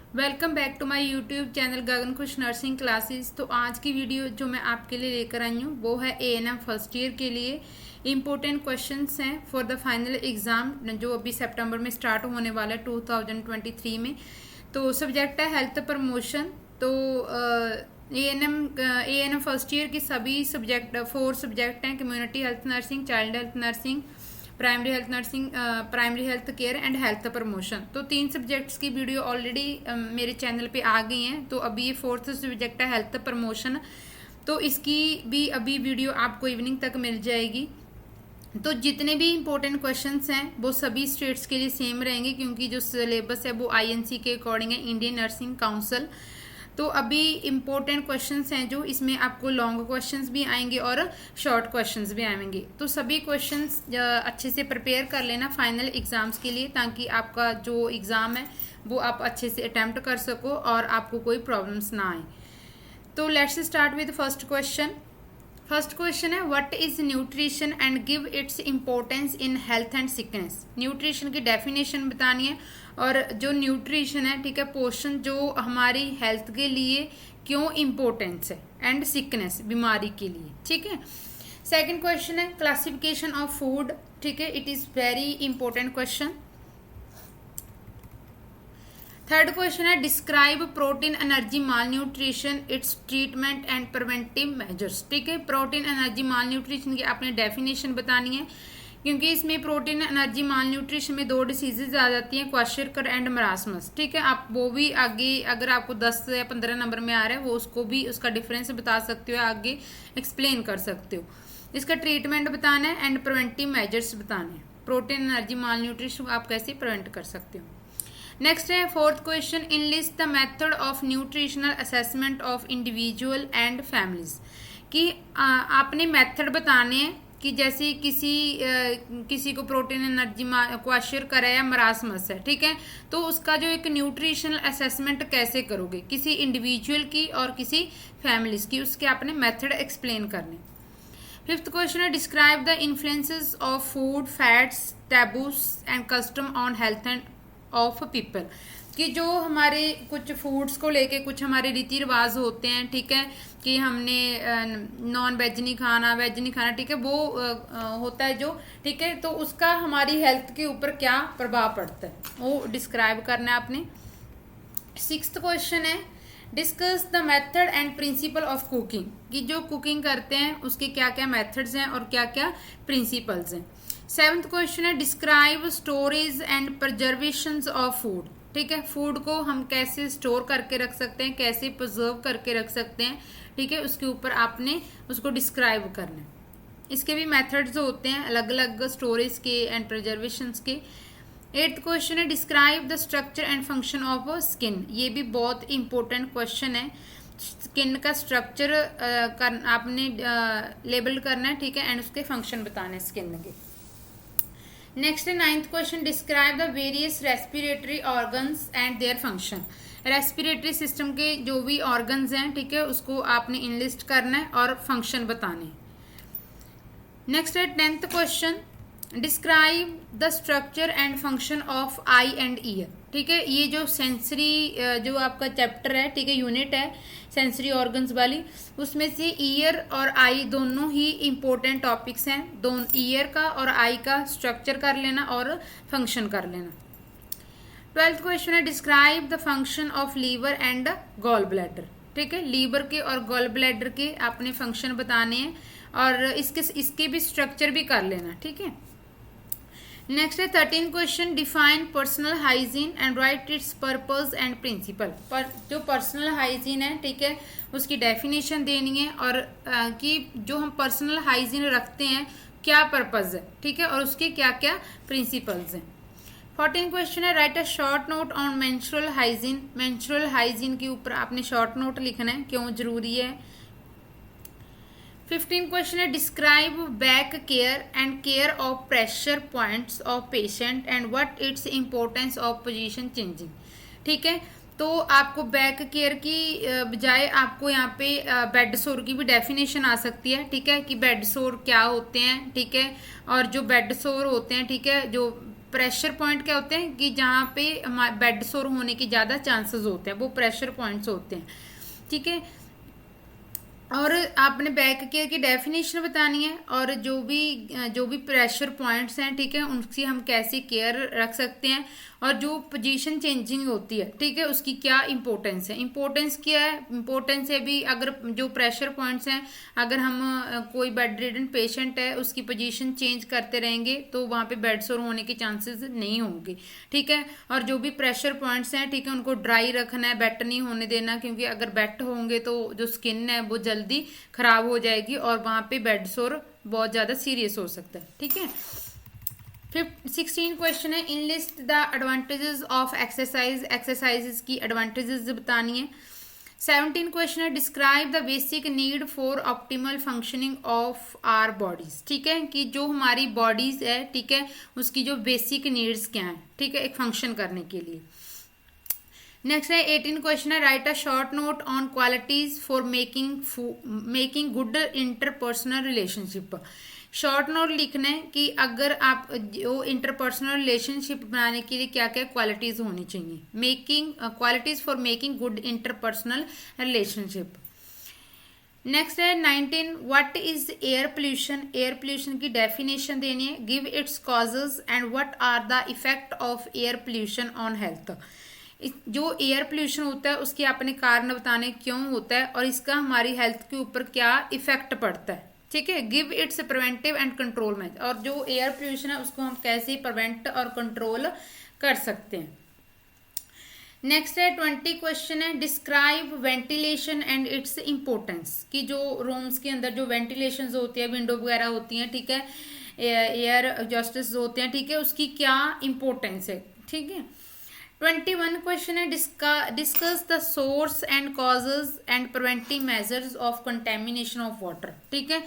Welcome back to my YouTube channel Gagan Khush nursing classes. तो आज की वीडियो जो मैं आपके लिए लेकर आई हूँ वो है एएनएम फर्स्ट ईयर के लिए इम्पोर्टेंट क्वेश्चंस हैं फॉर द फाइनल एग्ज़ाम जो अभी सितंबर में स्टार्ट होने वाला है 2023 में। तो सब्जेक्ट है हेल्थ प्रमोशन। तो एएनएम फर्स्ट ईयर की सभी सब्जेक्ट 4 सब्जेक्ट हैं, community health nursing, child health nursing, primary health nursing, primary health care and health promotion. तो 3 सब्जेक्ट्स की वीडियो ऑलरेडी मेरे चैनल पे आ गई हैं। तो अभी ये 4th सब्जेक्ट है हेल्थ प्रमोशन, तो इसकी भी अभी वीडियो आपको इवनिंग तक मिल जाएगी। तो जितने भी इम्पोर्टेंट क्वेश्चंस हैं वो सभी स्टेट्स के लिए सेम रहेंगे, क्योंकि जो सिलेबस है वो आईएनसी के अकॉर्डिंग है, इंडियन नर्सिंग काउंसिल। तो अभी इम्पोर्टेंट क्वेश्चंस हैं जो इसमें आपको लॉन्ग क्वेश्चंस भी आएंगे और शॉर्ट क्वेश्चंस भी आएंगे। तो सभी क्वेश्चंस अच्छे से प्रिपेयर कर लेना फाइनल एग्जाम्स के लिए, ताकि आपका जो एग्ज़ाम है वो आप अच्छे से अटैम्प्ट कर सको और आपको कोई प्रॉब्लम्स ना आए। तो let's start with first question. First question है what is nutrition and give its importance in health and sickness. Nutrition की डेफिनेशन बतानी है और जो न्यूट्रिशन है, ठीक है, पोषण जो हमारी हेल्थ के लिए क्यों इम्पोर्टेंस है, एंड सिकनेस बीमारी के लिए, ठीक है। सेकंड क्वेश्चन है क्लासिफिकेशन ऑफ फूड, ठीक है, it is very important question. Third question है describe protein energy malnutrition, its treatment and preventive measures, ठीक है। प्रोटीन एनर्जी माल न्यूट्रिशन की आपने डेफिनेशन बतानी है, क्योंकि इसमें प्रोटीन एनर्जी माल न्यूट्रिशन में 2 डिसीजेज आ जाती हैं, क्वाशरकर एंड मरासमस, ठीक है। आप वो भी आगे अगर आपको 10 या 15 नंबर में आ रहा है वो उसको भी उसका डिफरेंस बता सकते हो, आगे एक्सप्लेन कर सकते हो। इसका ट्रीटमेंट बताना है एंड प्रिवेंटिव मेजर्स बताने हैं। प्रोटीन एनर्जी माल न्यूट्रिशन आप कैसे प्रिवेंट कर सकते हो। नेक्स्ट है fourth question enlist the method of nutritional assessment of individual and families, कि आपने मेथड बताने हैं कि जैसे किसी को प्रोटीन एनर्जी क्वाशर करा या मरासमस है, ठीक है, तो उसका जो एक न्यूट्रिशनल असेसमेंट कैसे करोगे किसी इंडिविजुअल की और किसी फैमिलीज की, उसके आपने मेथड एक्सप्लेन करने। फिफ्थ क्वेश्चन है describe the influences of food fads taboos and custom on health and of people, कि जो हमारे कुछ फूड्स को लेके कुछ हमारे रीति रिवाज होते हैं, ठीक है, कि हमने नॉन वेज नहीं खाना, वेज नहीं खाना, ठीक है, वो होता है जो, ठीक है, तो उसका हमारी हेल्थ के ऊपर क्या प्रभाव पड़ता है वो डिस्क्राइब करना है आपने। सिक्स्थ क्वेश्चन है discuss the method and principle of cooking, कि जो कुकिंग करते हैं उसके क्या क्या मेथड्स हैं और क्या क्या प्रिंसिपल्स हैं। सेवंथ क्वेश्चन है describe storage and preservation of food, ठीक है, फूड को हम कैसे स्टोर करके रख सकते हैं, कैसे प्रिजर्व करके रख सकते हैं, ठीक है, उसके ऊपर आपने उसको डिस्क्राइब करना है। इसके भी मेथड्स होते हैं अलग अलग स्टोरेज के एंड प्रिजर्वेशन के। एट्थ क्वेश्चन है describe the structure and function of skin, ये भी बहुत इंपॉर्टेंट क्वेश्चन है। स्किन का स्ट्रक्चर आपने लेबल करना है, ठीक है, एंड उसके फंक्शन बताने हैं स्किन के। नेक्स्ट है ninth question describe the various respiratory organs and their function, respiratory system के जो भी ऑर्गन्स हैं, ठीक है, उसको आपने इनलिस्ट करना है और फंक्शन बताने। नेक्स्ट है tenth question describe the structure and function of I and year, ठीक है, ये जो सेंसरी जो आपका चैप्टर है, ठीक है, यूनिट है सेंसरी ऑर्गन्स वाली, उसमें से ईयर और आई दोनों ही इम्पोर्टेंट टॉपिक्स हैं। दोनों ईयर का और आई का स्ट्रक्चर कर लेना और फंक्शन कर लेना। ट्वेल्थ क्वेश्चन है describe the function of liver and gall bladder, ठीक है, लीवर के और गॉल ब्लैडर के आपने फंक्शन बताने हैं और इसके भी स्ट्रक्चर भी कर लेना, ठीक है। नेक्स्ट है 13 question define personal hygiene and write its purpose and principle, पर जो पर्सनल हाइजीन है, ठीक है, उसकी डेफिनेशन देनी है और कि जो हम पर्सनल हाइजीन रखते हैं क्या पर्पस है, ठीक है, और उसके क्या क्या प्रिंसिपल्स हैं। 14 क्वेश्चन है right a short note on menstrual hygiene, menstrual hygiene के ऊपर आपने शॉर्ट नोट लिखना है, क्यों जरूरी है। 15 क्वेश्चन है describe back care and care of pressure points of patient and what its importance of position changing, ठीक है, तो आपको बैक केयर की बजाय आपको यहाँ पे बेड सोर की भी डेफिनेशन आ सकती है, ठीक है, कि बेड सोर क्या होते हैं, ठीक है, और जो बेड सोर होते हैं, ठीक है, जो प्रेशर पॉइंट क्या होते हैं कि जहाँ पे बेड सोर होने के ज़्यादा चांसेस होते हैं, वो प्रेशर पॉइंट्स होते हैं, ठीक है। और आपने बैक केयर की डेफिनेशन बतानी है और जो भी प्रेशर पॉइंट्स हैं, ठीक है, उनकी हम कैसे केयर रख सकते हैं और जो पोजीशन चेंजिंग होती है, ठीक है, उसकी क्या इंपॉर्टेंस है। इंपॉर्टेंस क्या है? इंपॉर्टेंस है भी अगर जो प्रेशर पॉइंट्स हैं, अगर हम कोई बेड रिडन पेशेंट है उसकी पोजीशन चेंज करते रहेंगे तो वहाँ पे बेड सोर होने के चांसेस नहीं होंगे, ठीक है। और जो भी प्रेशर पॉइंट्स हैं, ठीक है, उनको ड्राई रखना है, वेट नहीं होने देना, क्योंकि अगर वेट होंगे तो जो स्किन है वो जल्दी खराब हो जाएगी और वहाँ पे बेड सोर बहुत ज़्यादा सीरियस हो सकता है, ठीक है। 16 क्वेश्चन है, in list the advantages of exercise की एडवांटेजेस बतानी है। 17 क्वेश्चन है, describe the basic need for optimal functioning of our bodies, ठीक है, कि जो हमारी बॉडीज है, ठीक है, उसकी जो बेसिक नीड्स क्या है, ठीक है, एक फंक्शन करने के लिए। नेक्स्ट है 18 क्वेश्चन है, right a short note on qualities for making good interpersonal relationship. Short note लिखना है कि अगर आप जो इंटरपर्सनल रिलेशनशिप बनाने के लिए क्या क्या क्वालिटीज होनी चाहिए, making qualities for making good interpersonal relationship. Next है 19, what is air pollution. Air pollution की डेफिनेशन देनी है, give its causes and what are the effect of air pollution on health. जो एयर पोल्यूशन होता है उसके अपने कारण बताने क्यों होता है और इसका हमारी हेल्थ के ऊपर क्या इफेक्ट पड़ता है, ठीक है। Give it's preventive and control measure, और जो एयर पोल्यूशन है उसको हम कैसे प्रिवेंट और कंट्रोल कर सकते हैं। नेक्स्ट है 20 क्वेश्चन है, describe ventilation and its importance, कि जो रूम्स के अंदर जो वेंटिलेशन होती है, विंडो वगैरह होती हैं, ठीक है, एयर एग्जॉस्टर्स होते हैं, ठीक है, उसकी क्या इम्पोर्टेंस है, ठीक है। 21 क्वेश्चन है, discuss the source and causes and preventive measures of contamination of water, ठीक है,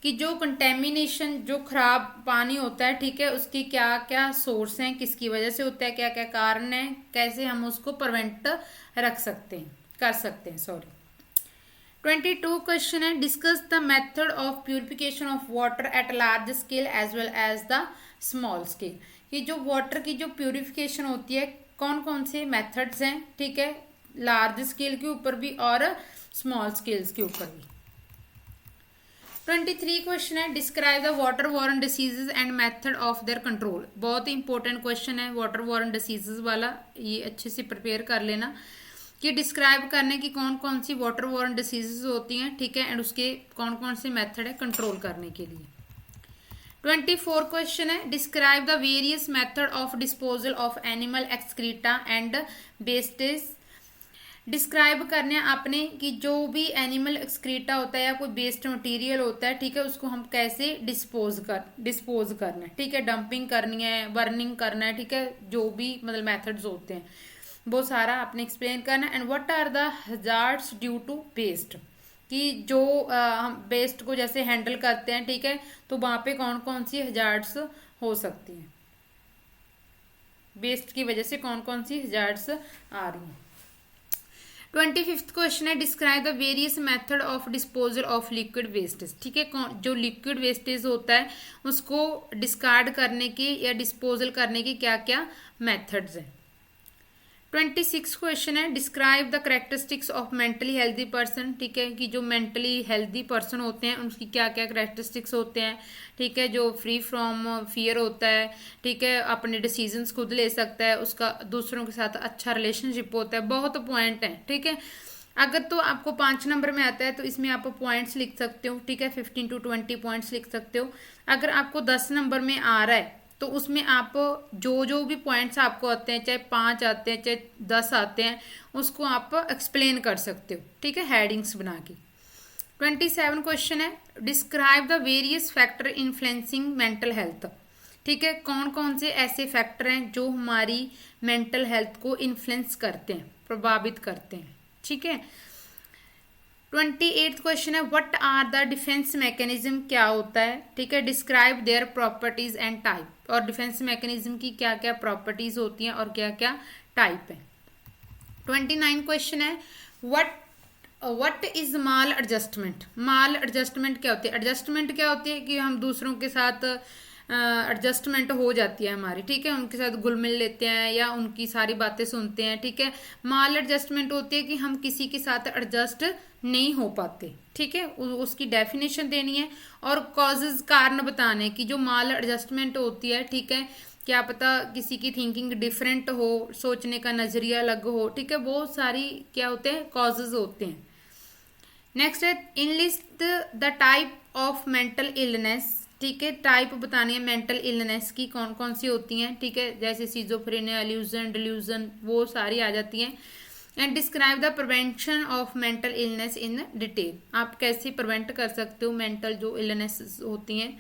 कि जो कंटेमिनेशन जो खराब पानी होता है, ठीक है, उसकी क्या क्या सोर्स हैं, किसकी वजह से होता है, क्या क्या कारण है, कैसे हम उसको प्रिवेंट रख सकते हैं, कर सकते हैं, सॉरी। 22 क्वेश्चन है, discuss the method of purification of water at large scale as well as the small scale, कि जो वाटर की जो प्यूरिफिकेशन होती है कौन कौन से मेथड्स हैं, ठीक है, लार्ज स्केल के ऊपर भी और स्मॉल स्केल्स के ऊपर भी। 23 क्वेश्चन है, describe the water borne diseases and method of their control. बहुत ही इंपॉर्टेंट क्वेश्चन है वाटर वॉर्न डिसीजेज वाला, ये अच्छे से प्रिपेयर कर लेना कि डिस्क्राइब करने की कौन कौन सी वाटर वॉर्न डिसीजेज होती हैं, ठीक है, एंड उसके कौन कौन से मेथड है कंट्रोल करने के लिए। 24 क्वेश्चन है, describe the various method of disposal of animal excreta and wastage. Describe करने आपने कि जो भी एनिमल एक्सक्रीटा होता है या कोई वेस्ट मटेरियल होता है, ठीक है, उसको हम कैसे डिस्पोज करना है, ठीक है, डंपिंग करनी है, बर्निंग करना है, ठीक है, जो भी मतलब मेथड्स होते हैं वो सारा आपने एक्सप्लेन करना है। And what are the hazards due to waste, कि जो हम वेस्ट को जैसे हैंडल करते हैं, ठीक है, तो वहाँ पे कौन कौन सी हजार्ड्स हो सकती हैं, वेस्ट की वजह से कौन कौन सी हजार्ड्स आ रही हैं। 25th क्वेश्चन है, describe the various method of disposal of liquid wastage, ठीक है, जो लिक्विड वेस्टेज होता है उसको डिस्कार्ड करने के या डिस्पोजल करने के क्या क्या मेथड्स हैं। 26 क्वेश्चन है, describe the characteristics of mentally healthy person, ठीक है, कि जो मेंटली हेल्दी पर्सन होते हैं उनकी क्या क्या करेक्टरिस्टिक्स होते हैं, ठीक है, जो फ्री फ्रॉम फियर होता है, ठीक है, अपने डिसीजंस खुद ले सकता है, उसका दूसरों के साथ अच्छा रिलेशनशिप होता है, बहुत पॉइंट हैं, ठीक है। अगर तो आपको 5 नंबर में आता है तो इसमें आप पॉइंट्स लिख सकते हो, ठीक है, 15 to 20 पॉइंट्स लिख सकते हो। अगर आपको 10 नंबर में आ रहा है तो उसमें आप जो भी पॉइंट्स आपको आते हैं, चाहे 5 आते हैं चाहे 10 आते हैं, उसको आप एक्सप्लेन कर सकते हो, ठीक है, हेडिंग्स बना के। 27 क्वेश्चन है, describe the various factor influencing mental health, ठीक है, कौन कौन से ऐसे फैक्टर हैं जो हमारी मेंटल हेल्थ को इन्फ्लुएंस करते हैं, प्रभावित करते हैं, ठीक है। 28th क्वेश्चन है, what are the defence mechanism, क्या होता है, ठीक है, describe their properties and type, और डिफेंस मैकेनिज्म की क्या क्या प्रॉपर्टीज होती हैं और क्या क्या टाइप है। 29 क्वेश्चन है, what is mall adjustment. Mall adjustment क्या होती है, एडजस्टमेंट क्या होती है कि हम दूसरों के साथ एडजस्टमेंट हो जाती है हमारी, ठीक है, उनके साथ घुल मिल लेते हैं या उनकी सारी बातें सुनते हैं, ठीक है। माल एडजस्टमेंट होती है कि हम किसी के साथ एडजस्ट नहीं हो पाते, ठीक है, उसकी डेफिनेशन देनी है। और कॉजेज, कारण बताने कि जो माल एडजस्टमेंट होती है, ठीक है, क्या पता किसी की थिंकिंग डिफरेंट हो, सोचने का नजरिया अलग हो, ठीक है, बहुत सारी क्या होते हैं, कॉजेज होते हैं। नेक्स्ट है enlist the type of mental illness, ठीक है, टाइप बतानी है मेंटल इलनेस की कौन कौन सी होती हैं, ठीक है, जैसे सिजोफ्रेनिया, इल्यूजन, डिल्यूजन, वो सारी आ जाती हैं। And describe the prevention of mental illness in detail, आप कैसे प्रिवेंट कर सकते हो मेंटल जो इलनेस होती हैं।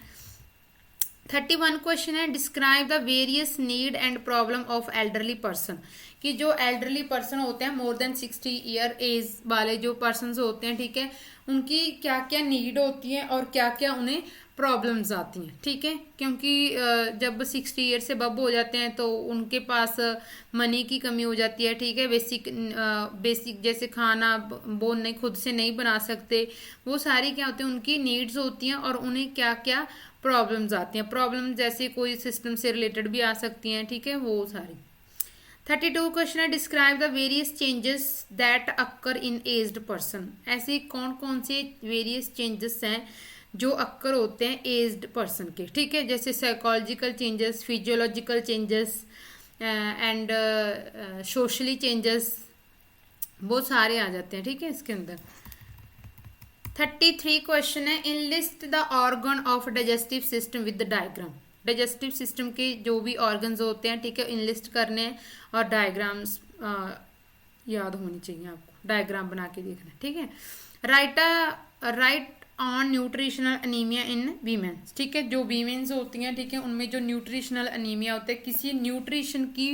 31 क्वेश्चन है describe the various need and problem of elderly person, कि जो एल्डरली पर्सन होते हैं मोर देन 60 ईयर एज वाले जो पर्सन होते हैं, ठीक है, उनकी क्या क्या नीड होती है और क्या क्या उन्हें प्रॉब्लम्स आती हैं, ठीक है, क्योंकि जब 60 ईयर से बब हो जाते हैं तो उनके पास मनी की कमी हो जाती है, ठीक है, बेसिक जैसे खाना वो नहीं खुद से नहीं बना सकते, वो सारी क्या होती है उनकी नीड्स होती हैं और उन्हें क्या क्या प्रॉब्लम्स आती हैं, प्रॉब्लम जैसे कोई सिस्टम से रिलेटेड भी आ सकती हैं, ठीक है, वो सारी। 32 क्वेश्चन है describe the various changes that occur in aged person, ऐसे कौन कौन से वेरियस चेंजेस हैं जो अक्कर होते हैं एज्ड पर्सन के, ठीक है, जैसे psychological changes, physiological changes and socially changes, वो सारे आ जाते हैं, ठीक है, इसके अंदर। 33 क्वेश्चन है in list the organ of digestive system with the diagram, digestive system के जो भी ऑर्गन्स होते हैं, ठीक है, इनलिस्ट करने हैं और डायग्राम्स याद होनी चाहिए आपको, डायग्राम बना के देखना, ठीक है। Right on nutritional anaemia in women's, ठीक है, जो वीमेंस होती हैं, ठीक है, उनमें जो न्यूट्रिशनल अनीमिया होता है किसी न्यूट्रिशन की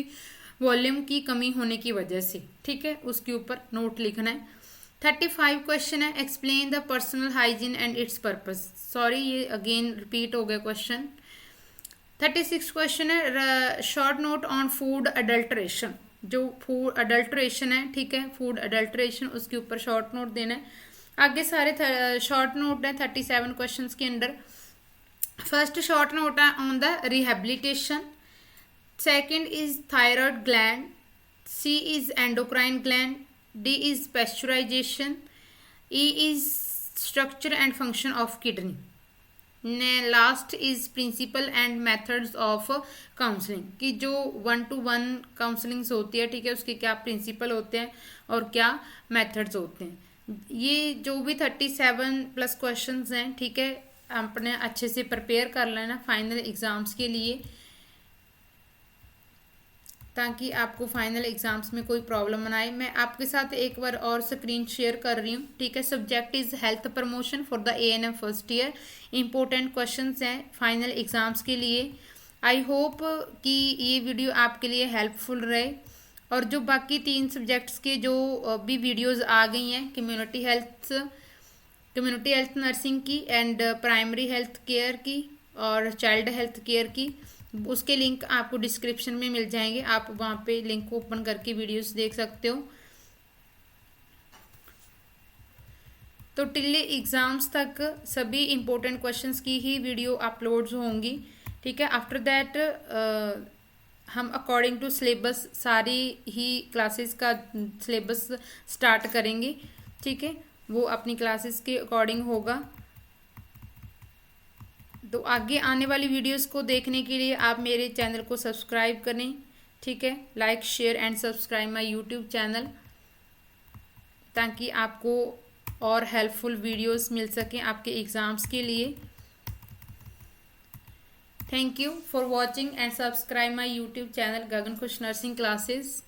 वॉल्यूम की कमी होने की वजह से, ठीक है, उसके ऊपर नोट लिखना है। 35 क्वेश्चन है explain the personal hygiene and it's purpose, sorry ये अगेन रिपीट हो गया क्वेश्चन। 36 क्वेश्चन है short note on food adulteration, जो फूड अडल्ट्रेशन है, ठीक है, फूड अडल्ट्रेशन उसके ऊपर शॉर्ट नोट देना है। आगे सारे शॉर्ट नोट है 37 क्वेश्चन के अंदर। फर्स्ट शॉर्ट नोट है on the rehabilitation, second is thyroid gland, C is endocrine gland, D is pasteurization, E is structure and function of kidney, last is principle and methods of counselling, कि जो 1-to-1 counsellings होती है, ठीक है, उसके क्या principal होते हैं और क्या मेथड्स होते हैं। ये जो भी 37+ क्वेश्चंस हैं, ठीक है, अपने अच्छे से प्रिपेयर कर लेना फाइनल एग्जाम्स के लिए, ताकि आपको फाइनल एग्जाम्स में कोई प्रॉब्लम ना आए। मैं आपके साथ एक बार और स्क्रीन शेयर कर रही हूँ, ठीक है। Subject is health promotion for the ANM first year, important questions हैं फाइनल एग्जाम्स के लिए। आई होप कि ये वीडियो आपके लिए हेल्पफुल रहे, और जो बाकी 3 सब्जेक्ट्स के जो भी वीडियोज़ आ गई हैं, कम्युनिटी हेल्थ नर्सिंग की एंड प्राइमरी हेल्थ केयर की और चाइल्ड हेल्थ केयर की, उसके लिंक आपको डिस्क्रिप्शन में मिल जाएंगे, आप वहाँ पे लिंक को ओपन करके वीडियोस देख सकते हो। तो टिल्ले एग्जाम्स तक सभी इम्पोर्टेंट क्वेश्चंस की ही वीडियो अपलोड्स होंगी, ठीक है। आफ्टर दैट हम अकॉर्डिंग टू सिलेबस सारी ही क्लासेस का सिलेबस स्टार्ट करेंगे, ठीक है, वो अपनी क्लासेस के अकॉर्डिंग होगा। तो आगे आने वाली वीडियोस को देखने के लिए आप मेरे चैनल को सब्सक्राइब करें, ठीक है, like share and subscribe my YouTube channel, ताकि आपको और हेल्पफुल वीडियोस मिल सकें आपके एग्ज़ाम्स के लिए। Thank you for watching and subscribe my YouTube channel Gagan Khush nursing classes.